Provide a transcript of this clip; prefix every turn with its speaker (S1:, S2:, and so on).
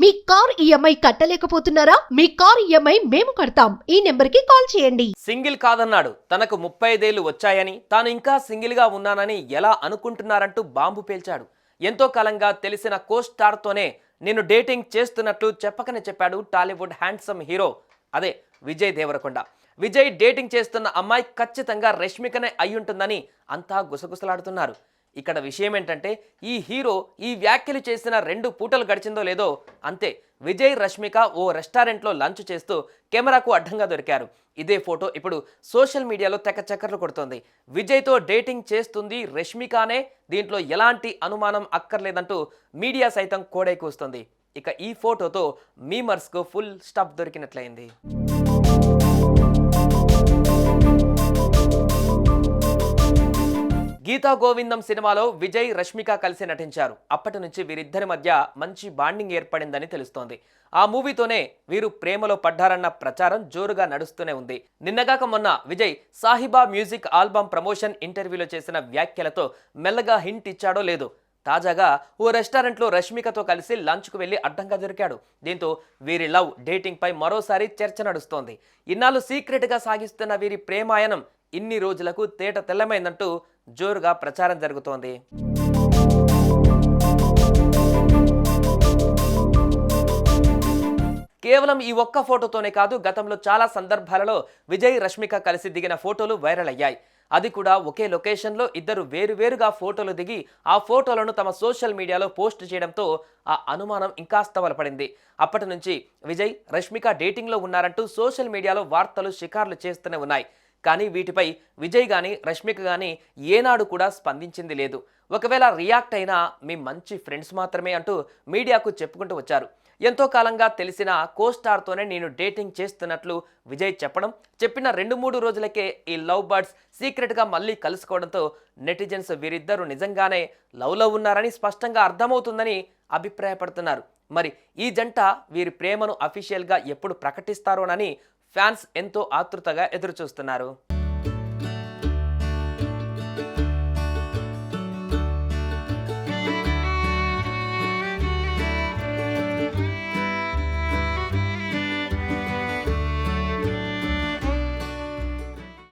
S1: మీ car EMI కట్టలేకపోతున్నారా? మీ car EMI మేము కడతాం. ఈ నెంబర్కి కాల్ చేయండి.
S2: సింగిల్ కాదన్నాడు. తనకు 35 ఏళ్లు వచ్చాయని, తాను ఇంకా సింగిల్ గా ఉన్నానని ఎలా అనుకుంటున్నారంటూ బాంబు పేల్చాడు. ఎంతో కాలంగా తెలిసిన కో స్టార్ తోనే నేను డేటింగ్ చేస్తున్నట్లు చెప్పకనే చెప్పాడు టాలీవుడ్ హ్యాండ్సమ్ హీరో, అదే విజయ్ దేవరకొండ. విజయ్ డేటింగ్ చేస్తున్న అమ్మాయి ఖచ్చితంగా రష్మికనే అయ్యుంటుందని అంతా గుసగుసలాడుతున్నారు. ఇక్కడ విషయం ఏంటంటే, ఈ హీరో ఈ వ్యాఖ్యలు చేసిన 2 పూటలు గడిచిందో లేదో అంతే, విజయ్ రష్మిక ఓ రెస్టారెంట్లో లంచ్ చేస్తూ కెమెరాకు అడ్డంగా దొరికారు. ఇదే ఫోటో ఇప్పుడు సోషల్ మీడియాలో తెగ చక్కర్లు కొడుతోంది. విజయ్తో డేటింగ్ చేస్తుంది రష్మికనే, దీంట్లో ఎలాంటి అనుమానం అక్కర్లేదంటూ మీడియా సైతం కోడై కూస్తుంది. ఇక ఈ ఫోటోతో మీమర్స్కు ఫుల్ స్టాప్ దొరికినట్లయింది. గీతా గోవిందం సినిమాలో విజయ్ రష్మిక కలిసి నటించారు. అప్పటి నుంచి వీరిద్దరి మధ్య మంచి బాండింగ్ ఏర్పడిందని తెలుస్తోంది. ఆ మూవీతోనే వీరు ప్రేమలో పడ్డారన్న ప్రచారం జోరుగా నడుస్తూనే ఉంది. నిన్నగాక మొన్న Vijay Sahiba music album promotion ఇంటర్వ్యూలో చేసిన వ్యాఖ్యలతో మెల్లగా హింట్ ఇచ్చాడో లేదో, తాజాగా ఓ రెస్టారెంట్లో రష్మికతో కలిసి లంచ్కు వెళ్లి అడ్డంగా దొరికాడు. దీంతో వీరి లవ్ డేటింగ్ పై మరోసారి చర్చ నడుస్తోంది. ఇన్నాళ్ళు సీక్రెట్ గా సాగిస్తున్న వీరి ప్రేమాయణం ఇన్ని రోజులకు తేట తెల్లమైందంటూ జోరుగా ప్రచారం జరుగుతోంది. కేవలం ఈ ఒక్క ఫోటోతోనే కాదు, గతంలో చాలా సందర్భాలలో విజయ్ రష్మిక కలిసి దిగిన ఫోటోలు వైరల్ అయ్యాయి. అది కూడా ఒకే లొకేషన్లో ఇద్దరు వేరువేరుగా ఫోటోలు దిగి ఆ ఫోటోలను తమ సోషల్ మీడియాలో పోస్ట్ చేయడంతో ఆ అనుమానం ఇంకాస్త బలపడింది. అప్పటి నుంచి విజయ్ రష్మిక డేటింగ్లో ఉన్నారంటూ సోషల్ మీడియాలో వార్తలు షికార్లు చేస్తూనే ఉన్నాయి. కానీ వీటిపై విజయ్ కానీ రష్మిక కానీ ఏనాడు కూడా స్పందించింది లేదు. ఒకవేళ రియాక్ట్ అయినా మీ మంచి ఫ్రెండ్స్ మాత్రమే అంటూ మీడియాకు చెప్పుకుంటూ వచ్చారు. ఎంతో కాలంగా తెలిసిన కో స్టార్తోనే నేను డేటింగ్ చేస్తున్నట్లు విజయ్ చెప్పిన 2-3 రోజులకే ఈ లవ్ బర్డ్స్ సీక్రెట్గా మళ్ళీ కలుసుకోవడంతో నెటిజన్స్ వీరిద్దరూ నిజంగానే లవ్లో ఉన్నారని స్పష్టంగా అర్థమవుతుందని అభిప్రాయపడుతున్నారు. మరి ఈ జంట వీరి ప్రేమను అఫీషియల్గా ఎప్పుడు ప్రకటిస్తారోనని ఫ్యాన్స్ ఎంతో ఆతృతగా ఎదురుచూస్తున్నారు.